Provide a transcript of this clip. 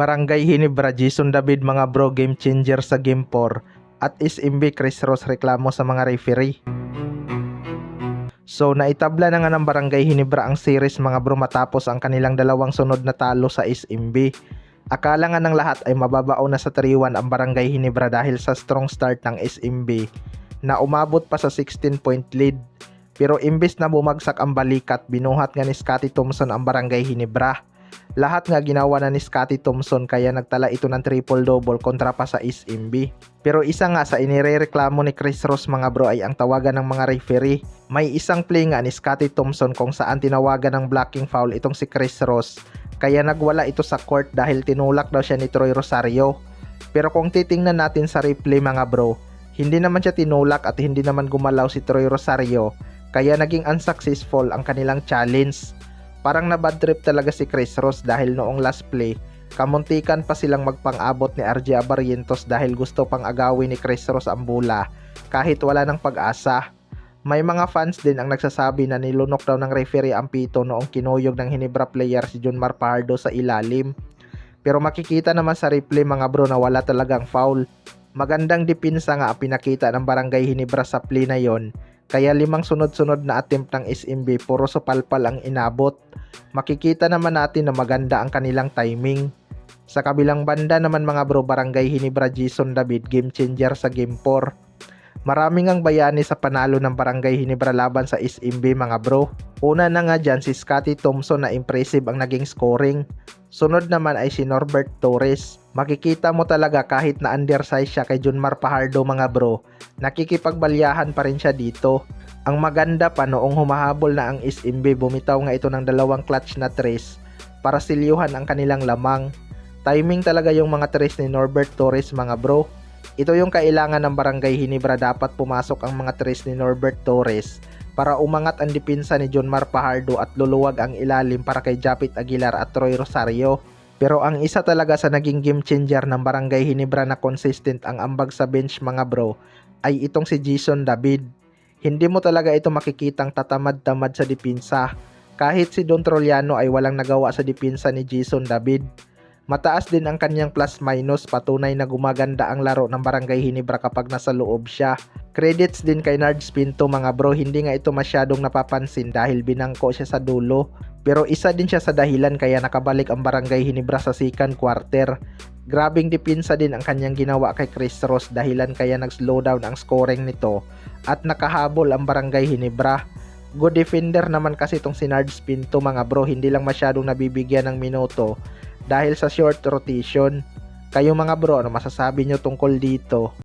Barangay Hinebra, Jason David mga bro, game changer sa Game 4 at SMB Chris Ross reklamo sa mga referee. So naitabla na nga ng Barangay Hinebra ang series mga bro matapos ang kanilang dalawang sunod na talo sa SMB. Akala nga ng lahat ay mababao na sa 3-1 ang Barangay Hinebra dahil sa strong start ng SMB na umabot pa sa 16-point lead. Pero imbes na bumagsak ang balikat, binuhat nga ni Scotty Thompson ang Barangay Hinebra. Lahat nga ginawa na ni Scotty Thompson kaya nagtala ito ng triple-double kontra pa sa SMB. Pero isa nga sa inirereklamo ni Chris Ross mga bro ay ang tawagan ng mga referee. May isang play nga ni Scotty Thompson kung saan tinawagan ng blocking foul itong si Chris Ross. Kaya nagwala ito sa court dahil tinulak daw siya ni Troy Rosario. Pero kung titingnan natin sa replay mga bro, hindi naman siya tinulak at hindi naman gumalaw si Troy Rosario. Kaya naging unsuccessful ang kanilang challenge. Parang na-bad trip talaga si Chris Ross dahil noong last play, kamuntikan pa silang magpang-abot ni RJ Abarientos dahil gusto pang agawin ni Chris Ross ang bola kahit wala ng pag-asa. May mga fans din ang nagsasabi na nilunok daw ng referee ang pito noong kinuyog ng Hinebra player si Junmar Fajardo sa ilalim. Pero makikita naman sa replay mga bro na wala talagang foul. Magandang depensa nga ang pinakita ng Barangay Hinebra sa play na yon. Kaya 5 sunod-sunod na attempt ng SMB puro supalpal ang inabot. Makikita naman natin na maganda ang kanilang timing. Sa kabilang banda naman mga bro, Barangay Hinebra Jason David game changer sa Game 4. Maraming ang bayani sa panalo ng Barangay Hinebra laban sa SMB mga bro. Una na nga dyan si Scotty Thompson na impressive ang naging scoring. Sunod naman ay si Norbert Torres. Makikita mo talaga kahit na undersize siya kay Junmar Fajardo mga bro, nakikipagbalyahan pa rin siya dito. Ang maganda pa noong humahabol na ang SMB, bumitaw nga ito ng 2 clutch na tres para silyuhan ang kanilang lamang. Timing talaga yung mga tres ni Norbert Torres mga bro. Ito yung kailangan ng Barangay Hinebra, dapat pumasok ang mga tres ni Norbert Torres para umangat ang depensa ni Junmar Fajardo at luluwag ang ilalim para kay Japit Aguilar at Troy Rosario. Pero ang isa talaga sa naging game changer ng Barangay Hinebra na consistent ang ambag sa bench mga bro ay itong si Jason David. Hindi mo talaga ito makikitang tatamad-tamad sa depensa. Kahit si Don Troliano ay walang nagawa sa depensa ni Jason David. Mataas din ang kanyang plus-minus, patunay na gumaganda ang laro ng Barangay Hinebra kapag nasa loob siya. Credits din kay Nards Pinto mga bro, hindi nga ito masyadong napapansin dahil binangko siya sa dulo. Pero isa din siya sa dahilan kaya nakabalik ang Barangay Hinebra sa second quarter. Grabing depensa din ang kanyang ginawa kay Chris Ross, dahilan kaya nag-slow down ang scoring nito at nakahabol ang Barangay Hinebra. Good defender naman kasi itong si Nards Pinto mga bro, hindi lang masyadong nabibigyan ng minuto dahil sa short rotation. Kayo mga bro, ano masasabi nyo tungkol dito?